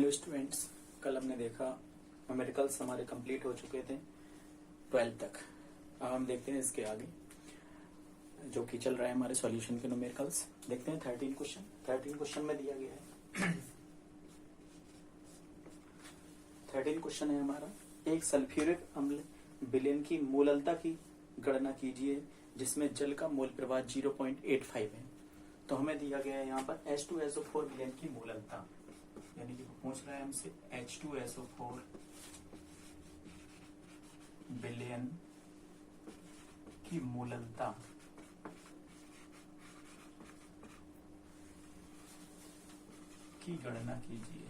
Hello students, कल हमने देखा न्यूमेरिकल्स हमारे कंप्लीट हो चुके थे 12 तक। अब हम देखते हैं इसके आगे जो कि चल रहा है हमारे सॉल्यूशन के न्यूमेरिकल्स। देखते हैं 13 क्वेश्चन में दिया गया है। 13 क्वेश्चन है हमारा, एक सल्फ्यूरिक अम्ल विलयन की मोललता की गणना कीजिए जिसमें जल का मोल प्रवाह 0.85 है। तो हमें दिया गया है यहाँ पर H2SO4 विलयन की मोललता, यानी कि पूछ रहा है हमसे H2SO4 विलयन की मोललता की गणना कीजिए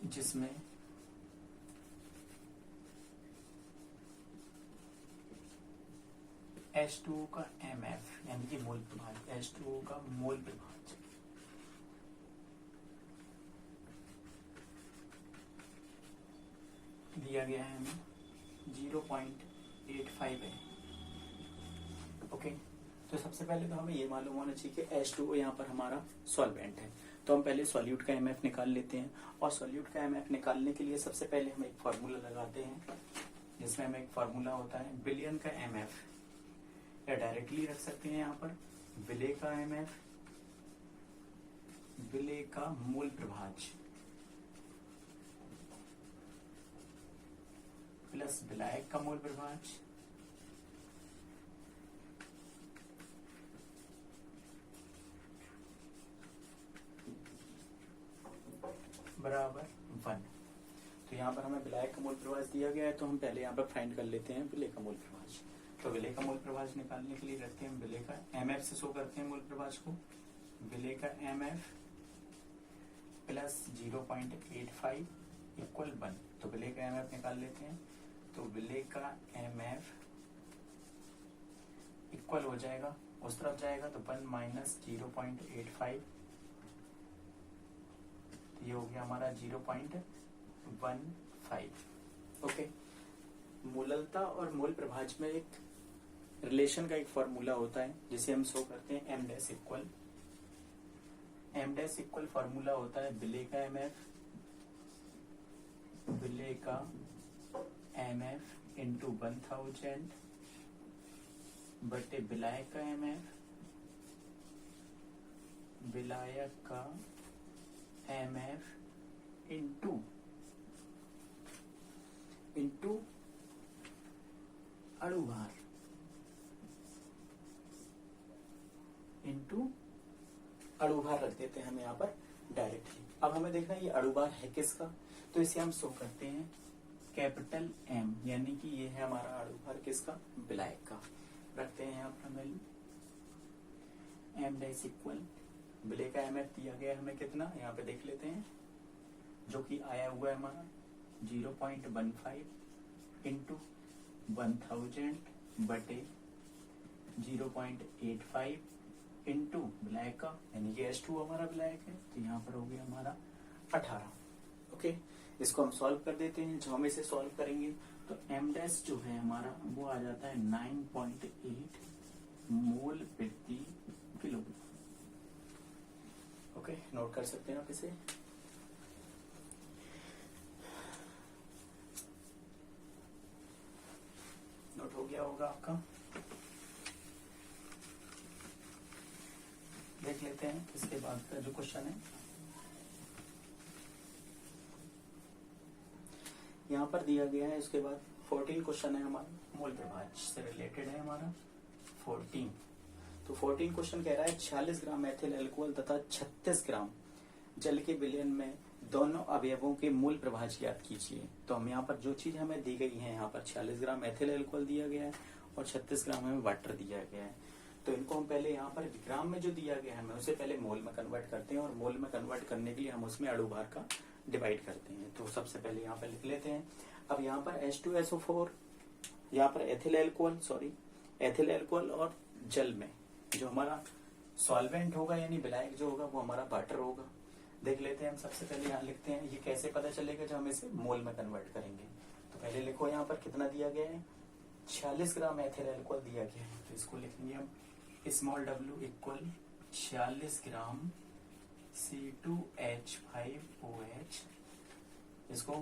जिसमें H2O का MF यानी कि मोल प्रभाज, H2O का मोल प्रभाज दिया गया है हमें 0.85 है। ओके, तो सबसे पहले तो हमें ये मालूम होना चाहिए कि H2O यहाँ पर हमारा सॉल्वेंट है। तो हम पहले सॉल्यूट का MF निकाल लेते हैं, और सॉल्यूट का MF निकालने के लिए सबसे पहले हम एक फार्मूला लगाते हैं जिसमें हमें एक फार्मूला होता है विलयन का MF, या डायरेक्टली रख सकते हैं यहाँ पर विलय का MF, विलय का मूल प्रभाज प्लस विलायक का मूल प्रभाज बराबर 1। तो यहाँ पर हमें विलायक का मूल प्रभाज दिया गया है, तो हम पहले यहाँ पर फाइंड कर लेते हैं विलय का मूल प्रभाज। तो विलय का मूल प्रभाज निकालने के लिए रखते हैं हम विलय का MF से शो करते हैं मूल प्रभाज को, विलय का MF प्लस 0.85 इक्वल 1। तो विलय का MF निकाल लेते हैं, तो विलय का MF इक्वल हो जाएगा, उस तरफ जाएगा तो 1 माइनस 0.85, ये हो गया हमारा 0.15। ओके, मोललता और मोल प्रभाज में एक रिलेशन का एक फॉर्मूला होता है जिसे हम शो करते हैं M डैश इक्वल फॉर्मूला होता है विलय का MF, विलय का MF इंटू 1000 बटे विलायक का MF, विलायक का MF इंटू अणुभार अणुभार रख देते हैं हम यहाँ पर डायरेक्टली। अब हमें देखना है ये अणुभार है किसका, तो इसे हम शो करते हैं कैपिटल M, यानी कि ये है हमारा अणुभार किसका, विलायक का। रखते हैं यहाँ पर हमें M डैश इक्वल विलय का MF दिया गया हमें कितना, यहाँ पे देख लेते हैं, जो कि आया हुआ है हमारा 0.15 इंटू 1000 बटे 0.85 इंटू विलायक का, यानी कि H2 हमारा विलायक है, तो यहाँ पर हो गया हमारा 18। ओके, इसको हम सॉल्व कर देते हैं। जो हम इसे सॉल्व करेंगे तो M डैश जो है हमारा वो आ जाता है 9.8 मोल प्रति किलोग्राम। ओके, नोट कर सकते हैं आप इसे। नोट हो गया होगा आपका। देख लेते हैं इसके बाद का जो क्वेश्चन है, यहाँ पर दिया गया है। इसके बाद 14 क्वेश्चन है हमारा, मोल प्रभाज से रिलेटेड है हमारा 14। तो 14 क्वेश्चन कह रहा है 46 ग्राम एथिल अल्कोहल तथा 36 ग्राम जल के विलयन में दोनों अवयवों के मूल प्रभाज ज्ञात कीजिए। तो हम यहाँ पर जो चीज हमें दी गई है, यहाँ पर 46 ग्राम एथिल अल्कोहल दिया गया है और 36 ग्राम हमें वाटर दिया गया है। तो इनको हम पहले यहाँ पर ग्राम में जो दिया गया है हमें उसे पहले मोल में कन्वर्ट करते हैं, और मोल में कन्वर्ट करने के लिए हम उसमें अणुभार का डिवाइड करते हैं। तो सबसे पहले यहाँ पर लिख लेते हैं। अब यहाँ पर H2SO4, यहाँ पर एथिल अल्कोहल और जल में जो हमारा सॉल्वेंट होगा यानी विलायक जो होगा वो हमारा वाटर होगा। देख लेते हैं हम। सबसे पहले यहाँ लिखते हैं, ये कैसे पता चलेगा जब हम इसे मोल में कन्वर्ट करेंगे। तो पहले लिखो यहाँ पर कितना दिया गया है, 46 ग्राम एथिल अल्कोहल दिया गया है, तो इसको लिखेंगे हम स्मॉल डब्ल्यू इक्वल 46 ग्राम C2H5OH। इसको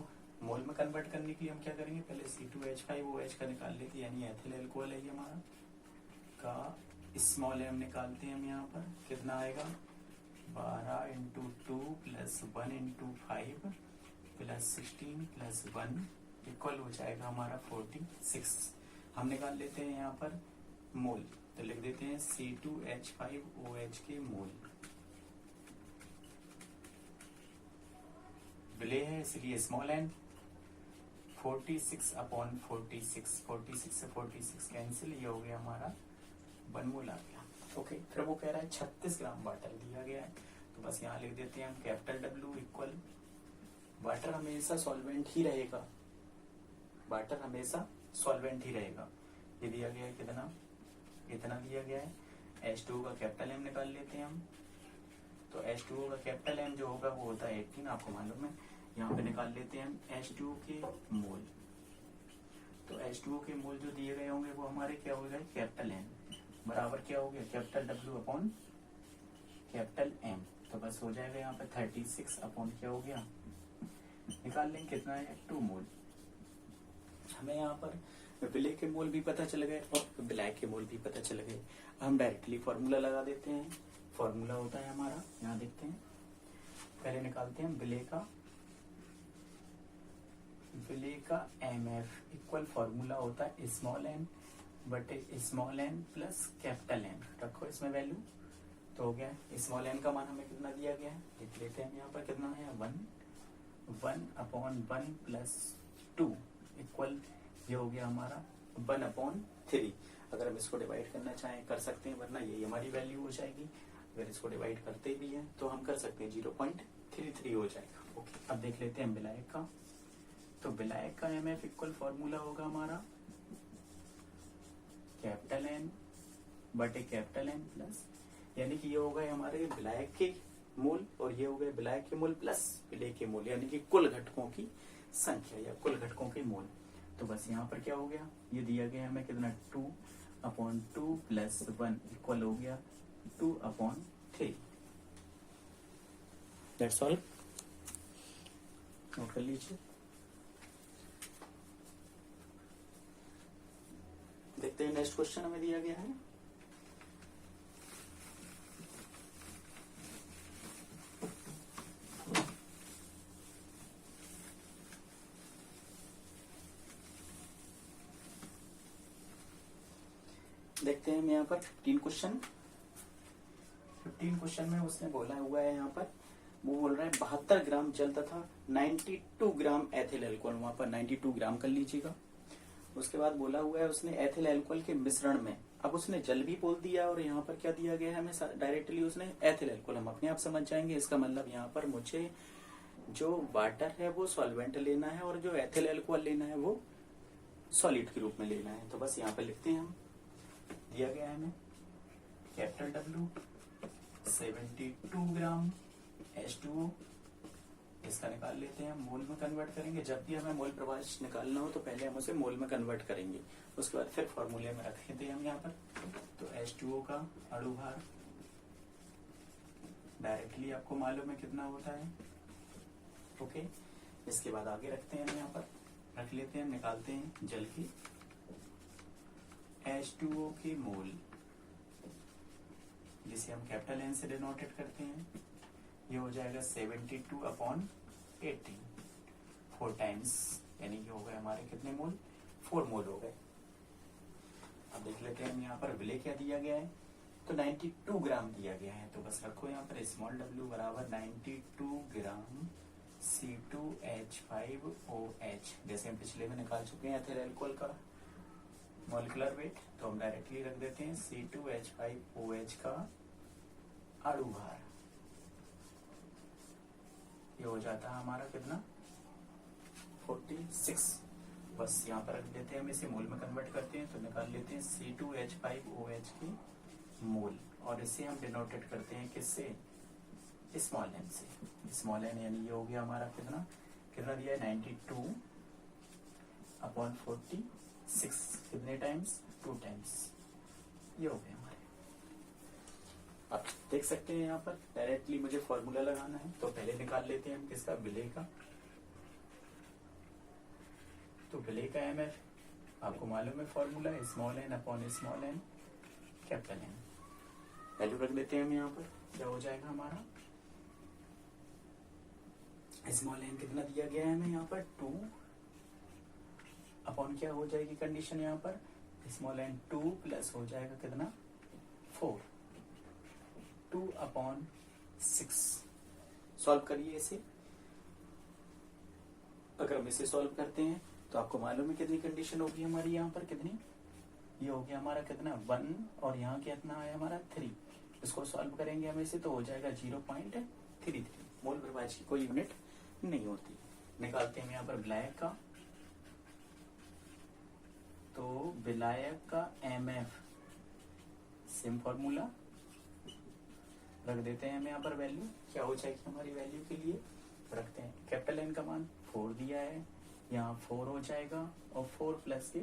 मोल में कन्वर्ट करने के लिए हम क्या करेंगे, पहले C2H5OH का निकाल लेते हैं, यानी एथिल एल्कोहल है ये हमारा, का स्मॉल एम निकालते हैं हम यहाँ पर, कितना आएगा 12 × 2 + 1 × 5 + 16 + 1 इक्वल हो जाएगा हमारा 46। हम निकाल लेते हैं यहाँ पर मोल, तो लिख देते हैं C2H5OH के मोल। विलेय है इसलिए स्मॉल एन, 46/46, 46 से 46 कैंसिल, ये हो गया हमारा 1 मोल आ गया। ओके, फिर वो कह रहा है 36 ग्राम वाटर दिया गया है, तो बस यहाँ लिख देते हैं हम कैपिटल डब्ल्यू इक्वल, वाटर हमेशा सॉल्वेंट ही रहेगा, वाटर हमेशा सॉल्वेंट ही रहेगा। ये दिया गया है कितना, इतना दिया गया है। H2O का कैपिटल एम निकाल लेते हैं हम, तो H2O का कैपिटल एम जो होगा वो होता है 18, आपको मालूम है। यहाँ पे निकाल लेते हैं हम H2O के मोल, तो H2O के मोल जो दिए गए होंगे वो हमारे क्या हो गए, कैपिटल एम बराबर क्या हो गया, capital W upon capital M. तो बस हो जाएगा यहाँ पे 36 अपॉन क्या हो गया, निकाल लेंगे कितना है 2 मोल। हमें यहाँ पर विलेय के मोल भी पता चल गए और ब्लैक के मोल भी पता चल गए। हम डायरेक्टली फॉर्मूला लगा देते हैं। फॉर्मूला होता है हमारा, यहाँ देखते हैं, पहले निकालते हैं विलेय का MF इक्वल, फॉर्मूला होता है स्मॉल एन बटे small n plus capital N. रखो इसमें वैल्यू, तो हो गया स्मॉल एन का मान हमें कितना दिया गया है, लिख लेते हैं यहाँ पर कितना है 1/1 + 2 इक्वल, ये हो गया हमारा 1/3। अगर हम इसको डिवाइड करना चाहें कर सकते हैं, वरना ये हमारी वैल्यू हो जाएगी। अगर इसको डिवाइड करते भी हैं तो हम कर सकते हैं, 0.33 हो जाएगा। ओके, अब देख लेते हैं विलायक का। तो विलायक का MF इक्वल फॉर्मूला होगा हमारा कैपिटल एन बटे कैपिटल एन प्लस, यानी कि ये हो गए हमारे विलायक के मोल और ये हो गए विलायक के मोल प्लस विलेय के मोल, यानी कि कुल घटकों की संख्या या कुल घटकों के मोल। तो बस यहाँ पर क्या हो गया, ये दिया गया हमें कितना 2/2 + 1 इक्वल हो गया 2/3। दैट्स ऑल, नोट कर लीजिए। देखते हैं नेक्स्ट क्वेश्चन हमें दिया गया है। देखते हैं हम यहाँ पर 15 क्वेश्चन में उसने बोला हुआ है, यहाँ पर वो बोल रहा है 72 ग्राम जल तथा 92 ग्राम एथिल एल्कोहल, वहां पर 92 ग्राम कर लीजिएगा। उसके बाद बोला हुआ है उसने एथिल एल्कोहल के मिश्रण में, अब उसने जल भी बोल दिया और यहाँ पर क्या दिया गया है हमें डायरेक्टली, उसने एथिल एल्कोहल, हम अपने आप समझ जाएंगे। इसका मतलब यहाँ पर मुझे जो वाटर है वो सॉल्वेंट लेना है और जो एथिल एल्कोहल लेना है वो सॉलिड के रूप में लेना है। तो बस यहाँ पे लिखते हैं हम, दिया गया है हमें कैपिटल डब्ल्यू 72 ग्राम H2O, इसका निकाल लेते हैं, मोल में कन्वर्ट करेंगे। जब भी हमें मोल प्रभाष निकालना हो तो पहले हम उसे मोल में कन्वर्ट करेंगे, उसके बाद फिर फॉर्मूले में रख देते हैं हम यहाँ पर। तो H2O का अणु भार डायरेक्टली आपको मालूम है कितना होता है। ओके, इसके बाद आगे रखते हैं हम यहाँ पर, रख लेते हैं, निकालते हैं जल की H2O के मोल, जिसे हम कैपिटल एन से डिनोटेट करते हैं। ये हो जाएगा 72/18, 4 टाइम्स, यानी कि हो गए हमारे कितने मोल, 4 मोल हो गए। अब देख लेते हैं हम यहाँ पर विलेय क्या दिया गया है, तो 92 ग्राम दिया गया है। तो बस रखो यहाँ पर स्मॉल w बराबर 92 ग्राम C2H5OH, जैसे हम पिछले में निकाल चुके हैं एथिल एल्कोहल का मॉलिक्यूलर वेट, तो हम डायरेक्टली रख देते हैं C2H5OH का अणु भार। ये हो जाता है हमारा कितना 46। बस यहाँ पर रख देते हैं, हम इसे मोल में कन्वर्ट करते हैं, तो निकाल लेते हैं C2H5OH की मोल, और इसे हम डिनोटेट करते हैं किससे, स्मॉल एन से। स्मॉल एन यानी ये हो गया हमारा कितना कितना दिया है 92/46, कितने टाइम्स 2 टाइम्स, ये हो गए हमारे। देख सकते हैं यहाँ पर डायरेक्टली मुझे फॉर्मूला लगाना है, तो पहले निकाल लेते हैं हम किसका, विले का। तो विले का एमएफ आपको मालूम है formula, small n upon small n capital N. Value रख देते हैं हम यहाँ पर, क्या हो जाएगा हमारा, स्मॉल एन कितना दिया गया है हमें यहाँ पर 2 अपॉन क्या हो जाएगी कंडीशन यहाँ पर, स्मॉल एन 2 प्लस हो जाएगा कितना 4, 2 अपॉन 6। सॉल्व करिए इसे। अगर हम इसे सॉल्व करते हैं तो आपको मालूम है कितनी कंडीशन होगी हमारी यहाँ पर, कितनी, ये हो गया हमारा कितना 1 और यहाँ कितना आया हमारा 3। इसको सॉल्व करेंगे हम इसे तो हो जाएगा 0.33। मोल प्रभाज की कोई यूनिट नहीं होती। निकालते हैं यहाँ पर विलायक का, तो विलायक का एमएफ सेम फॉर्मूला रख देते हैं हम यहाँ पर, वैल्यू क्या हो जाएगी हमारी वैल्यू के लिए, रखते हैं कैपिटल एन का मान 4 दिया है, यहाँ 4 हो जाएगा और 4 प्लस के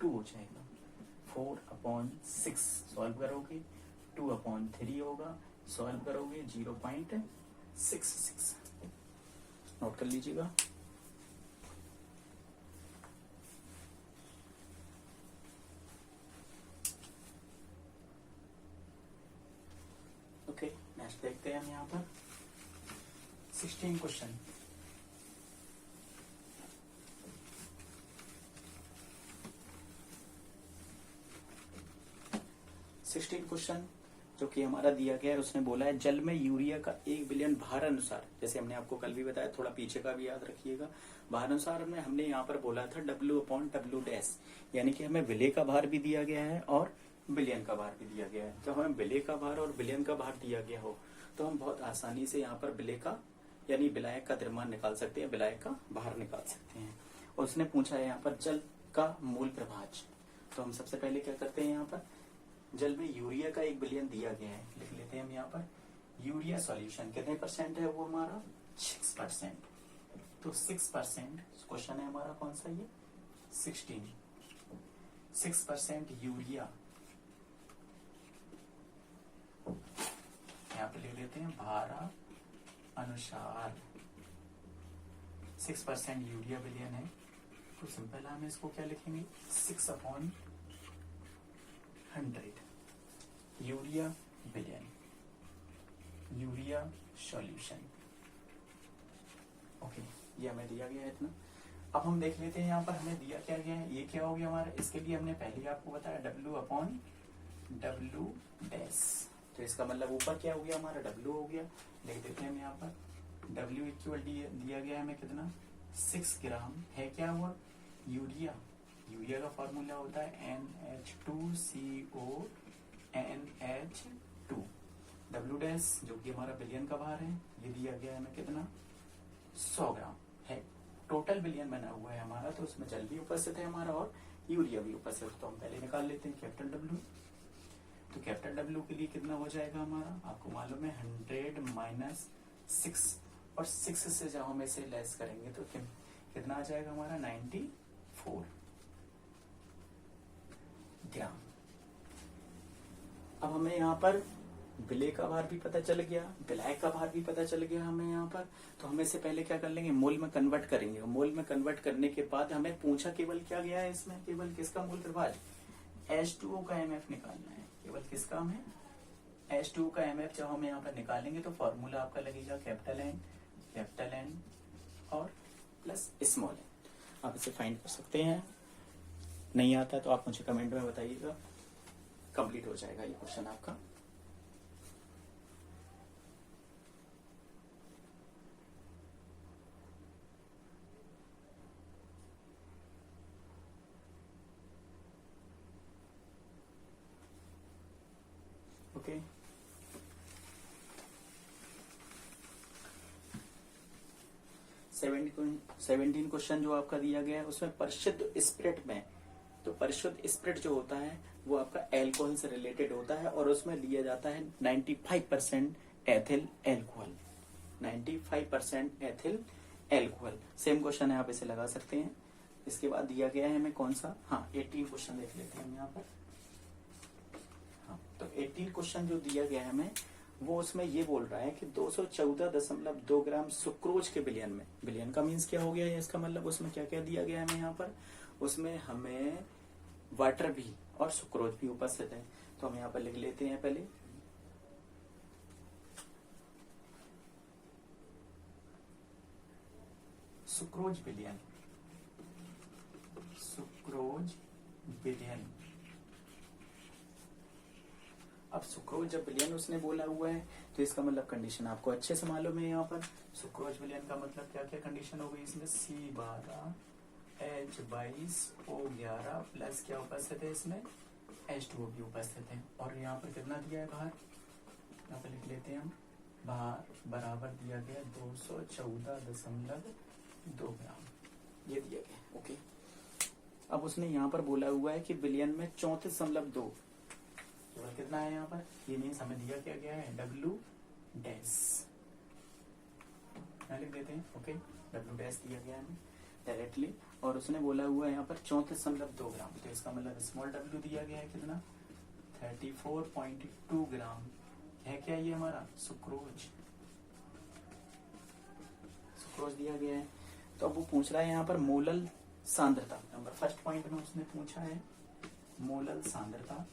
2 हो जाएगा, 4 अपॉन 6 सॉल्व करोगे 2 अपॉन 3 होगा, सॉल्व करोगे 0.66। नोट कर लीजिएगा। ओके, नेक्स्ट देखते हैं हम यहाँ पर 16 क्वेश्चन। क्वेश्चन जो कि हमारा दिया गया है, उसने बोला है जल में यूरिया का 1 बिलियन भार अनुसार, जैसे हमने आपको कल भी बताया, थोड़ा पीछे का भी याद रखिएगा, भार अनुसार में हमने यहाँ पर बोला था W/W', यानी कि हमें विले का भार भी दिया गया है और बिलियन का भार भी दिया गया है। तो हमें विले का भार और बिलियन का भार दिया गया हो तो हम बहुत आसानी से यहाँ पर विले का यानी विलायक का द्रव्यमान निकाल सकते हैं, विलायक का भार निकाल सकते हैं। और उसने पूछा है यहाँ पर जल का मूल प्रभाज, तो हम सबसे पहले क्या करते हैं, यहाँ पर जल में यूरिया का 1 बिलियन दिया गया है, लिख लेते हैं हम यहाँ पर। यूरिया सॉल्यूशन कितने % है वो हमारा 6%, तो 6% क्वेश्चन है हमारा कौन सा, ये 6% यूरिया, यहाँ पे लिख लेते हैं भारा अनुसार 6% यूरिया बिलियन है, तो सिंपल हम इसको क्या लिखेंगे 6/100 urea billion, urea solution. Okay, ये हमें दिया गया है इतना। अब हम देख लेते हैं यहाँ पर हमें दिया क्या गया है, ये क्या हो गया हमारा, इसके लिए हमने पहले आपको बताया W/W', तो इसका मतलब ऊपर क्या हो गया हमारा W हो गया, लिख देते हैं हम यहाँ पर W इक्वल दिया गया है हमें कितना 6 ग्राम है, क्या हुआ यूरिया, यूरिया का फॉर्मूला होता है NH2CO NH2, W' जो कि हमारा बिलियन का भार है, ये दिया गया है हमें कितना 100 ग्राम है। टोटल बिलियन बना हुआ है हमारा, तो उसमें जल भी उपस्थित है हमारा और यूरिया भी उपस्थित है, तो हम पहले निकाल लेते हैं कैपिटल W। तो कैपिटल W के लिए कितना हो जाएगा हमारा, आपको मालूम है 100 - 6, और 6 से जब हम इसे लेस करेंगे तो कितना आ जाएगा हमारा 94 ग्राम। अब हमें यहाँ पर विले का भार भी पता चल गया, विलायक का भार भी पता चल गया हमें यहाँ पर, तो हमें से पहले क्या कर लेंगे, मोल में कन्वर्ट करेंगे। मोल में कन्वर्ट करने के बाद हमें पूछा केवल क्या गया है इसमें, केवल किसका मूल प्रभाज, H2O का MF निकालना है, केवल किसका हमें H2O का MF जब हम यहाँ पर निकालेंगे तो फॉर्मूला आपका लगेगा कैपिटल N और प्लस स्मॉल n। आप इसे फाइंड कर सकते हैं, नहीं आता तो आप मुझे कमेंट में बताइएगा, कंप्लीट हो जाएगा ये क्वेश्चन आपका। ओके, 17 क्वेश्चन जो आपका दिया गया है उसमें परिशुद्ध स्पिरिट में, तो परिशुद्ध स्पिरिट जो होता है वो आपका एल्कोहल से रिलेटेड होता है और उसमें लिया जाता है 95% ethyl alcohol, 95% ethyl alcohol. Same question है, आप इसे लगा सकते हैं। इसके बाद दिया गया है हमें कौन सा, हाँ 18 क्वेश्चन देख लेते हैं हम यहाँ पर। हाँ, तो 18 क्वेश्चन जो दिया गया है हमें वो उसमें ये बोल रहा है कि 214.2 ग्राम सुक्रोज के बिलियन में, बिलियन का मीन्स क्या हो गया है, इसका मतलब उसमें क्या क्या दिया गया है हमें यहाँ पर, उसमें हमें वाटर भी और सुक्रोज भी उपस्थित है। तो हम यहाँ पर लिख लेते हैं पहले सुक्रोज बिलियन, सुक्रोज बिलियन। अब सुक्रोज जब बिलियन उसने बोला हुआ है तो इसका मतलब कंडीशन आपको अच्छे से मालूम है। यहाँ पर सुक्रोज बिलियन का मतलब क्या क्या कंडीशन हो गई इसमें, C12 H22O11 प्लस क्या उपस्थित है इसमें, H2O भी उपस्थित है। और यहाँ पर कितना दिया है बाहर, यहाँ पर लिख लेते हैं हम, बाहर बराबर दिया गया 214.2 ग्राम, ये दिया गया। ओके, अब उसने यहाँ पर बोला हुआ है कि बिलियन में 34.2, केवल कितना है यहाँ पर, ये मीन्स हमें दिया क्या गया है, W डैश, लिख देते हैं। ओके, W डैश दिया गया है डायरेक्टली, और उसने बोला हुआ है यहाँ पर 34.2 ग्राम, तो इसका मतलब स्मॉल w दिया गया है कितना, 34.2 ग्राम है क्या ये हमारा सुक्रोज, सुक्रोज दिया गया है। तो अब वो पूछ रहा है यहाँ पर मोलल सांद्रता, नंबर फर्स्ट पॉइंट में उसने पूछा है मोलल सांद्रता।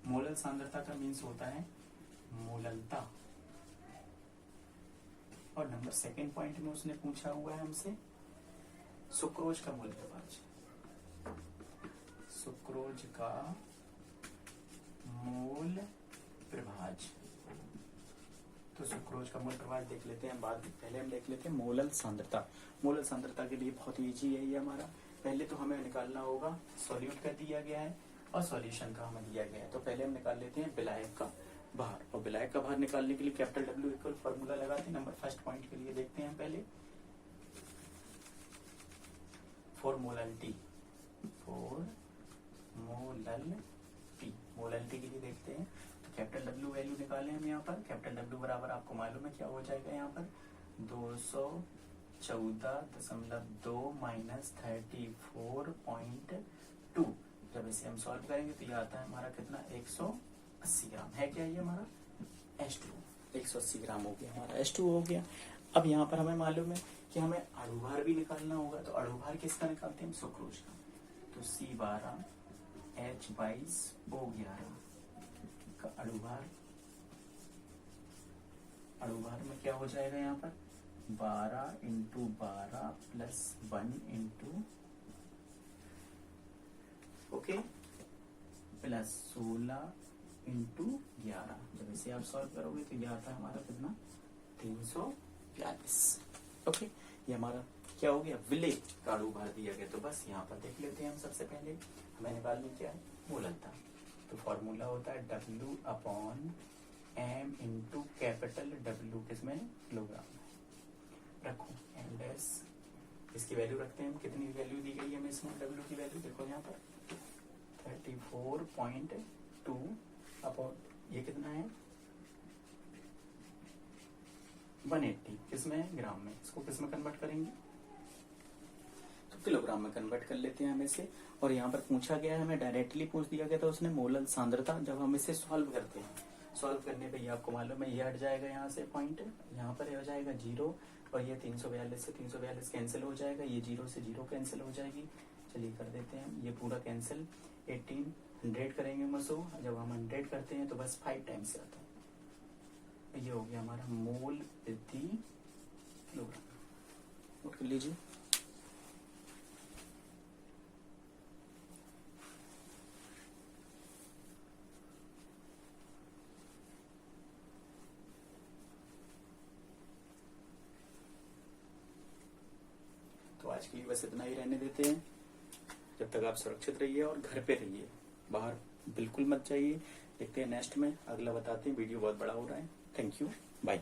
मोलल सांद्रता का मीन्स होता है मोललता। और नंबर सेकंड पॉइंट में उसने पूछा हुआ है हमसे सुक्रोज का मूल प्रभाज, सुक्रोज का मूल प्रभाज। तो सुक्रोज का मूल प्रभाज देख लेते हैं बाद में, पहले हम देख लेते हैं मोलल सांद्रता। मोलल सांद्रता के लिए बहुत इजी है ये हमारा, पहले तो हमें निकालना होगा, सॉल्यूट कर दिया गया है और सॉल्यूशन का हमें दिया गया है। तो पहले हम निकाल लेते हैं विलायक का भार, और विलायक का भार निकालने के लिए कैपिटल W इक्वल फॉर्मूला लगाते हैं। नंबर फर्स्ट पॉइंट के लिए देखते हैं पहले, फॉर मोलल्टी, फॉर मोलल्टी, मोलल्टी के लिए देखते हैं। तो कैपिटल W वैल्यू निकाले हम यहाँ पर, कैपिटल W बराबर आपको मालूम है क्या हो जाएगा यहाँ पर, 214.2 माइनस 34.2। जब इसे हम सॉल्व करेंगे तो ये आता है हमारा कितना, 180 ग्राम है क्या ये हमारा H2O, 180 ग्राम हो गया हमारा H2O हो गया। अब यहाँ पर हमें मालूम है कि हमें अणुभार भी निकालना होगा, तो अणुभार किसका निकालते हैं हम, सुक्रोज का। तो C12 H22O11 का अणुभार, अणुभार में क्या हो जाएगा यहाँ पर, 12 × 12 प्लस 1 × ओके प्लस 16 × 11। जब इसे आप सॉल्व करोगे तो ये आता है हमारा कितना, 342। ओके, ये हमारा क्या हो गया, विलेय का अणुभार दिया गया। तो बस यहाँ पर देख लेते हैं हम, सबसे पहले हमें निकालनी क्या है, मोललता। तो फॉर्मूला होता है W/m × कैपिटल W, किसमें, किलोग्राम में। रखो m डैश, इसकी वैल्यू रखते हैं हम, कितनी वैल्यू दी गई है हमें इसमें, W की वैल्यू देखो यहाँ पर 34.2 अपॉन ये कितना है 180, किसमें, ग्राम में। इसको किसमें कन्वर्ट करेंगे, तो किलोग्राम में कन्वर्ट कर लेते हैं हम इसे। और यहाँ पर पूछा गया है, हमें डायरेक्टली पूछ दिया गया था उसने मोलल सांद्रता। जब हम इसे सॉल्व करते हैं, सॉल्व करने पे ये आपको मालूम है ये हट जाएगा यहाँ से पॉइंट, यहाँ पर हो जाएगा 0, और ये 342 से 342 कैंसिल हो जाएगा, ये 0 से 0 कैंसिल हो जाएगी। चलिए कर देते हैं ये पूरा कैंसिल, 1800 करेंगे मसो, जब हम 100 करते हैं तो बस 5 टाइम्स से आता है। ये हो गया हमारा मोल प्रति किलोग्राम। नोट कर लीजिए। तो आज के लिए बस इतना ही रहने देते हैं, जब तक आप सुरक्षित रहिए और घर पे रहिए, बाहर बिल्कुल मत जाइए। देखते हैं नेक्स्ट में, अगला बताते हैं, वीडियो बहुत बड़ा हो रहा है। Thank you, bye.